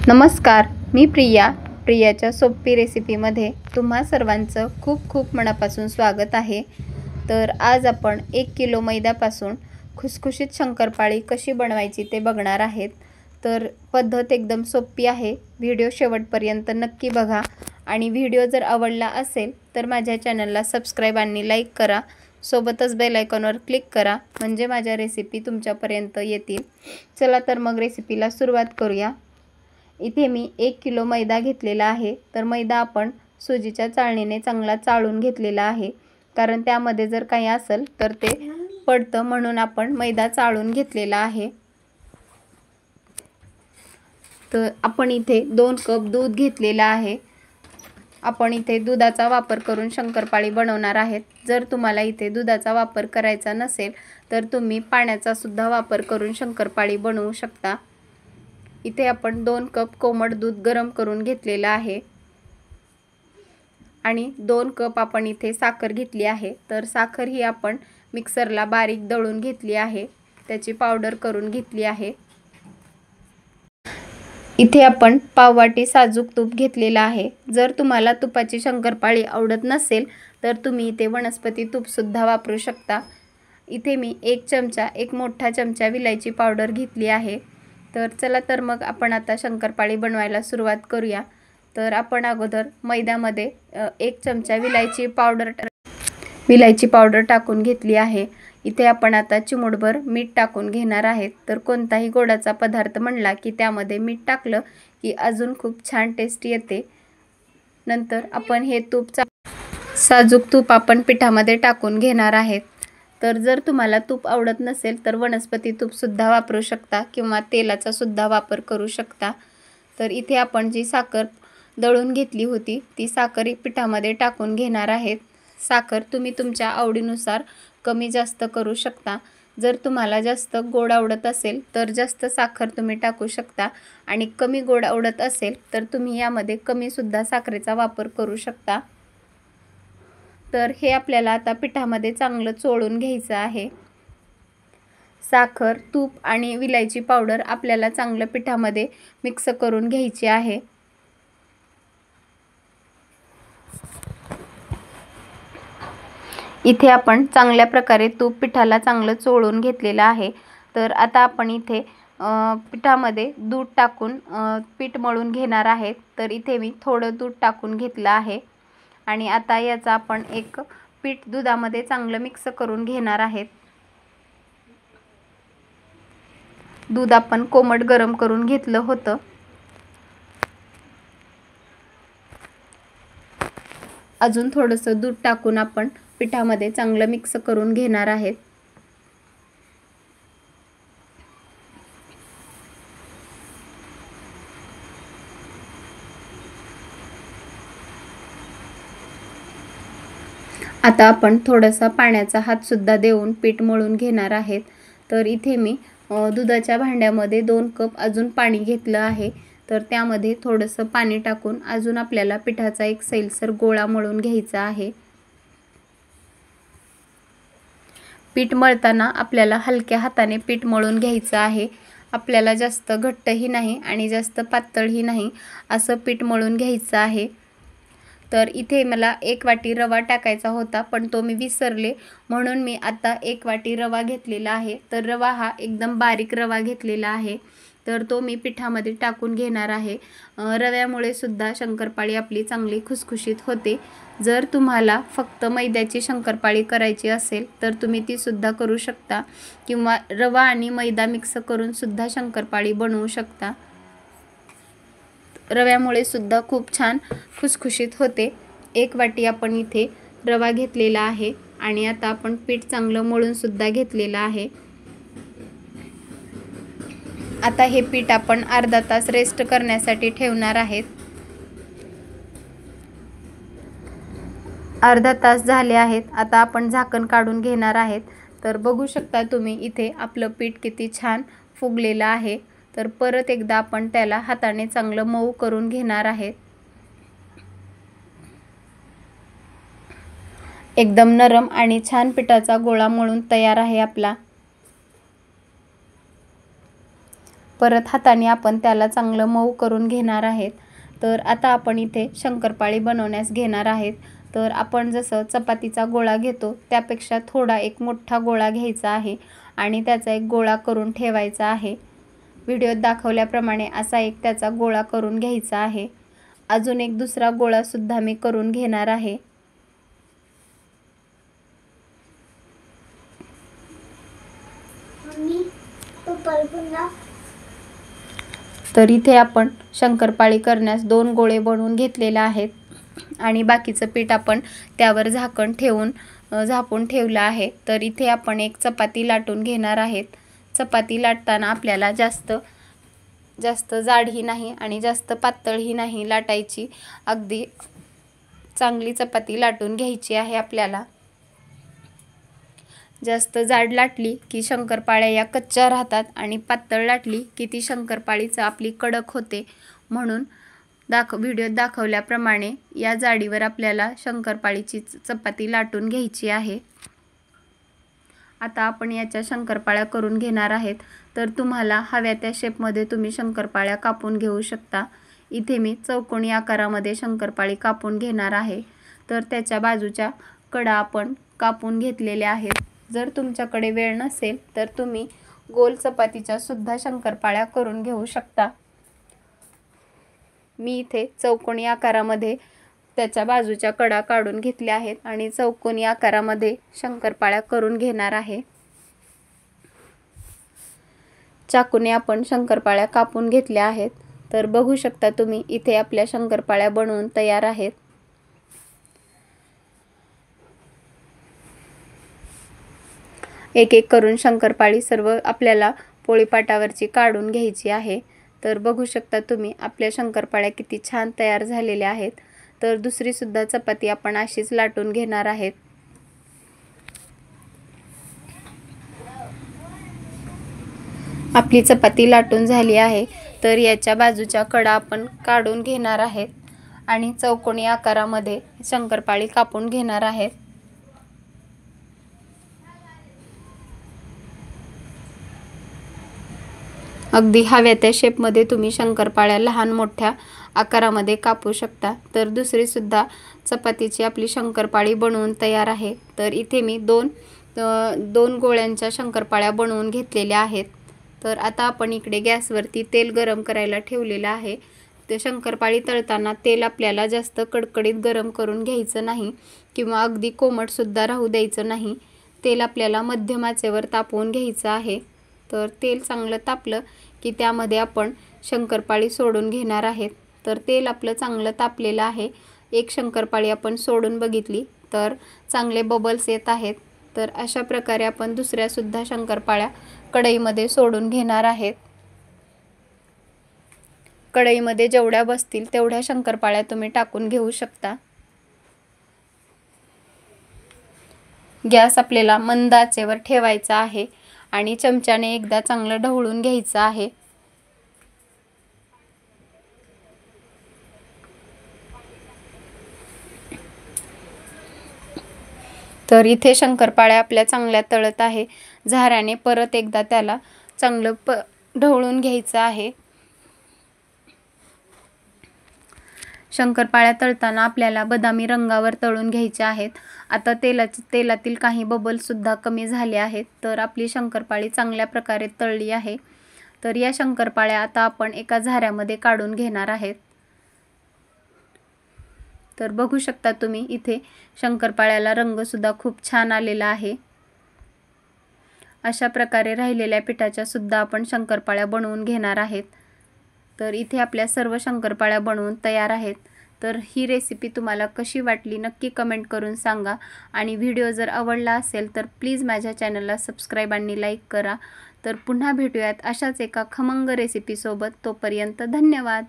नमस्कार, मी प्रियाच्या सोपी रेसिपीमध्ये तुम्हा सर्वांचं खूप खूप मनापासून स्वागत आहे। तर आज आपण 1 किलो मैद्यापासून खुसखुशीत शंकरपाळी कशी बनवायची ते बघणार आहेत। तर पद्धत एकदम सोपी आहे। व्हिडिओ शेवटपर्यंत नक्की बघा आणि व्हिडिओ जर आवडला असेल तर माझ्या चॅनलला सबस्क्राइब आणि लाईक करा। सोबतच बेल आयकॉनवर क्लिक करा म्हणजे माझ्या रेसिपी तुमच्यापर्यंत येतील। चला तर मग रेसिपीला सुरुवात करूया। इथे मी 1 किलो मैदा घेतलेला आहे। तर मैदा आपण सुजीच्या चाळणीने चांगला चाळून घेतलेला आहे, कारण त्यामध्ये जर काही असेल तर ते पडतं, म्हणून आपण मैदा चाळून घेतलेला आहे। तर आपण इथे 2 कप दूध घेतलेला आहे। आपण इथे दुधाचा वापर करून शंकरपाळी बनवणार आहेत। जर तुम्हाला इथे दुधाचा वापर करायचा नसेल तर तुम्ही पाण्याचा सुद्धा वापर करून शंकरपाळी बनवू शकता। इथे आपण 2 कप कोमट दूध गरम करून घेतलेला आहे आणि 2 कप आपण इथे साखर घेतली आहे। तर साखर ही आपण मिक्सरला बारीक दळून घेतली आहे, त्याची पावडर करून घेतली आहे। इथे आपण पाववाटी साजूक तूप घेतलेला आहे। जर तुम्हाला तुपाची शंकरपाळी आवडत नसेल तर तुम्ही इथे वनस्पती तूप सुद्धा वापरू शकता। इथे मी 1 मोठा चमचा विलायची पावडर घेतली आहे। तर चला तर मग आपण आता शंकरपाळी बनवायला सुरुवात करूया। तर आपण अगोदर मैद्यामध्ये 1 चमचा विलायची पावडर टाकून घेतली आहे। इथे आपण आता चिमूटभर मीठ टाकून घेणार आहेत। तर कोणताही गोडाचा पदार्थ म्हणला की त्यामध्ये मीठ टाकलं की अजून खूप छान टेस्ट येते। नंतर आपण हे साजूक तूप आपण पिठामध्ये टाकून घेणार आहेत। तर जर तुम्हाला तूप आवडत नसेल तर वनस्पती तूप सुद्धा वापरू शकता किंवा तेलाचा सुद्धा वापर करू शकता। तर इथे आपण जी साखर दळून घेतली होती ती साखर पिठामध्ये टाकून घेणार आहेत। साखर तुम्ही तुमच्या आवडीनुसार कमी जास्त करू शकता। जर तुम्हाला जास्त गोड आवडत असेल तर जास्त साखर तुम्ही टाकू शकता आणि कमी गोड आवडत असेल तर तुम्ही यामध्ये कमी सुद्धा साखरेचा वापर करू शकता। तर हे आपल्याला आता पिठामध्ये चांगलं चोळून घ्यायचं आहे। साखर, तूप आणि विलायची पावडर आपल्याला चांगलं पिठामध्ये मिक्स करून घ्यायची आहे। इथे आपण चांगल्या प्रकारे तूप पिठाला चांगलं चोळून घेतलेलं आहे। तर आता आपण इथे पिठामध्ये दूध टाकून पीठ मळून घेणार आहेत। तर इथे मी थोडं दूध टाकून घेतलं आहे आणि आता याचा आपण एक पीठ दुधामध्ये चांगलं मिक्स करून घेणार आहेत। दूध आपण कोमट गरम करून घेतलं होतं। अजून थोडंसं दूध टाकून आपण पिठामध्ये चांगलं मिक्स करून घेणार आहेत। आता आपण थोडासा पाण्याचा हात सुद्धा देऊन पीठ मळून घेणार आहेत। तर इथे मी दुधाच्या भांड्यामध्ये 2 कप अजून पाणी घेतलं आहे। तर त्यामध्ये थोडंसं पाणी टाकून अजून आपल्याला पिठाचा एक सैलसर गोळा मळून घ्यायचा आहे। पीठ मळताना आपल्याला हलक्या हाताने पीठ मळून घ्यायचं आहे। आपल्याला जास्त घट्टही नाही आणि जास्त पातळही नाही असं पीठ मळून घ्यायचं आहे। तर इथे मला 1 वाटी रवा टाकायचा होता पण तो मी विसरले, म्हणून मी आता 1 वाटी रवा घेतलेला आहे। तर रवा हा एकदम बारीक रवा घेतलेला आहे। तर तो मी पिठामध्ये टाकून घेणार आहे। रव्यामुळे सुद्धा शंकरपाळी आपली चांगली खुसखुशीत होते। जर तुम्हाला फक्त मैद्याची शंकरपाळी करायची असेल तर तुम्ही ती सुद्धा करू शकता किंवा रवा आणि मैदा मिक्स करून सुद्धा शंकरपाळी बनवू शकता। रव्यामुळे सुद्धा खूप छान खुसखुशीत होते। 1 वाटी आपण इथे रवा घेतलेला आहे आणि आता आपण पीठ चांगलं मळून सुद्धा घेतलेलं आहे। आता हे पीठ आपण अर्धा तास रेस्ट करण्यासाठी ठेवणार आहेत। अर्धा तास झाले आहेत। आता आपण झाकण काढून घेणार आहेत। तर बघू शकता तुम्ही इथे आपलं पीठ किती छान फुगलेलं आहे। तर परत एकदा आपण त्याला हाताने चांगलं मऊ करून घेणार आहेत। एकदम नरम आणि छान पिठाचा गोळा मळून तयार आहे आपला। परत हाताने आपण त्याला चांगलं मऊ करून घेणार आहेत. तर आता आपण इथे शंकरपाळी बनवण्यास घेणार आहेत. तर आपण जसं चपातीचा गोळा घेतो त्यापेक्षा थोडा एक मोठा गोळा घ्यायचा आहे आणि त्याचा एक गोळा करून ठेवायचा आहे. व्हिडिओत दाखवल्याप्रमाणे असा एक त्याचा गोळा करून घ्यायचा आहे. अजून एक दुसरा गोळासुद्धा मी करून घेणार आहे. तर इथे आपण शंकरपाळी करण्यास 2 गोळे बनवून घेतलेले आहेत आणि बाकीचं पीठ आपण त्यावर झाकण ठेवून झाकून ठेवलं आहे. तर इथे आपण एक चपाती लाटून घेणार आहेत. चपाती लाटताना आपल्याला जास्त जाडही नाही आणि जास्त पातळही नाही लाटायची. अगदी चांगली चपाती लाटून घ्यायची आहे आपल्याला. जास्त जाड लाटली की शंकरपाळ्या या कच्च्या राहतात आणि पातळ लाटली की ती शंकरपाळीच आपली कडक होते. म्हणून व्हिडिओत दाखवल्याप्रमाणे या जाडीवर आपल्याला शंकरपाळीची चपाती लाटून घ्यायची आहे. आता आपण याच्या शंकरपाळ्या करून घेणार आहेत. तर तुम्हाला हव्या त्या शेपमध्ये तुम्ही शंकरपाळ्या कापून घेऊ शकता. इथे मी चौकोनी आकारामध्ये शंकरपाळी कापून घेणार आहे. तर त्याच्या बाजूच्या कडा आपण कापून घेतलेल्या आहेत. जर तुमच्याकडे वेळ नसेल तर तुम्ही गोल चपातीच्या सुद्धा शंकरपाळ्या करून घेऊ शकता. मी इथे चौकोनी आकारामध्ये त्याच्या बाजूच्या कडा काढून घेतल्या आहेत आणि चौकोनी आकारामध्ये शंकरपाळ्या करून घेणार आहे. चाकूने आपण शंकरपाळ्या कापून घेतल्या आहेत. तर बघू शकता तुम्ही इथे आपल्या शंकरपाळ्या बनवून तयार आहेत. एक एक करून शंकरपाळी सर्व आपल्याला पोळीपाटावरची काढून घ्यायची आहे. तर बघू शकता तुम्ही आपल्या शंकरपाळ्या किती छान तयार झालेल्या आहेत. तर दुसरी सुद्धा चपाती आपण अशीच लाटून घेणार आहेत. आपली चपाती लाटून झाली आहे. तर याच्या बाजूच्या कडा आपण काढून घेणार आहेत आणि चौकोनी आकारामध्ये शंकरपाळी कापून घेणार आहेत. अगदी हव्या त्या शेपमध्ये तुम्ही शंकरपाळ्या लहान मोठ्या आकारामध्ये कापू शकता. तर दुसरी सुद्धा चपातीची आपली शंकरपाळी बनवून तयार आहे. तर इथे मी दोन गोळ्यांच्या शंकरपाळ्या बनवून घेतलेल्या आहेत. तर आता आपण इकडे गॅसवरती तेल गरम करायला ठेवलेलं आहे. ते शंकरपाळी तळताना तेल आपल्याला जास्त कडकडीत गरम करून घ्यायचं नाही किंवा अगदी कोमटसुद्धा राहू द्यायचं नाही. तेल आपल्याला मध्यम आचेवर तापवून घ्यायचं आहे. तर तेल चांगलं तापलं की त्यामध्ये आपण शंकरपाळी सोडून घेणार आहेत. तर तेल आपलं चांगलं तापलेलं आहे. एक शंकरपाळी आपण सोडून बघितली तर चांगले बबल्स येत आहेत. तर अशा प्रकारे आपण दुसऱ्या सुद्धा शंकरपाळ्या कढईमध्ये सोडून घेणार आहेत. कढईमध्ये जेवढ्या बसतील तेवढ्या शंकरपाळ्या तुम्ही टाकून घेऊ शकता. गॅस आपल्याला मंद आचेवर ठेवायचा आहे आणि चमच्याने एकदा चांगलं ढवळून घ्यायचं आहे. तर इथे शंकरपाळ्या आपल्या चांगल्या तळत आहे. झाऱ्याने परत एकदा त्याला चांगलं ढवळून घ्यायचं आहे. शंकरपाळ्या तळताना आपल्याला बदामी रंगावर तळून घ्यायच्या आहेत. आता तेलातील काही बबलसुद्धा कमी झाले आहेत. तर आपली शंकरपाळी चांगल्या प्रकारे तळली आहे. तर या शंकरपाळ्या आता आपण एका झाऱ्यामध्ये काढून घेणार आहेत. तर बघू शकता तुम्ही इथे शंकरपाळ्याला रंगसुद्धा खूप छान आलेला आहे. अशा प्रकारे राहिलेल्या पिठाच्या सुद्धा आपण शंकरपाळ्या बनवून घेणार आहेत. तर इथे आपल्या सर्व शंकरपाळ्या बनवून तयार आहेत. तर ही रेसिपी तुम्हाला कशी वाटली नक्की कमेंट करून सांगा आणि व्हिडिओ जर आवडला असेल तर प्लीज माझ्या चॅनलला सबस्क्राईब आणि लाईक करा. तर पुन्हा भेटूयात अशाच एका खमंग रेसिपीसोबत. तोपर्यंत धन्यवाद.